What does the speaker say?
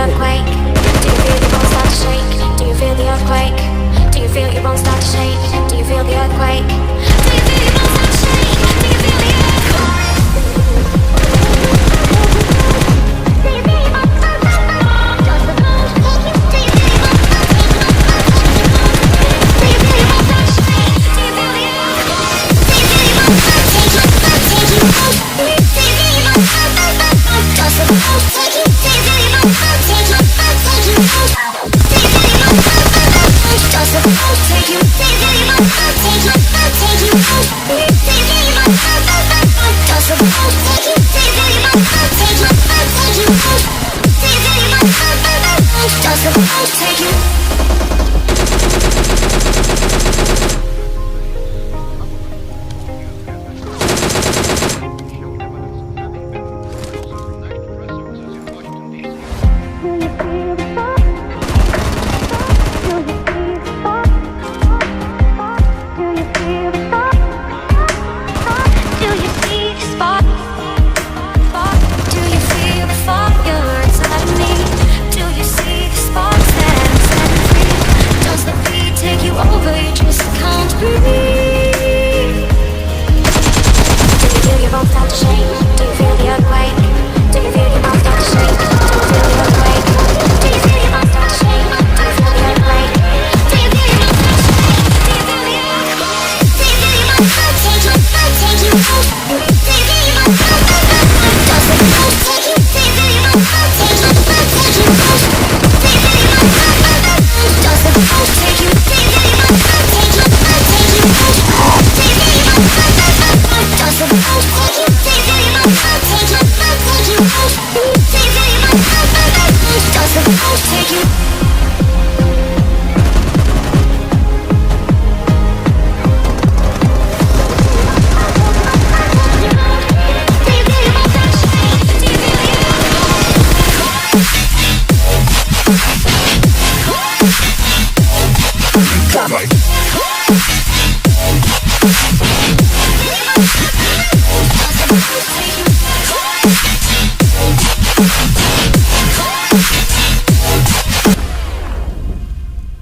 earthquake? Do you feel your bones start to shake? Do you feel the earthquake? Do you feel your bones start to shake? Do you feel the earthquake? Do you feel your bones start to shake? Do you feel the earthquake? Take you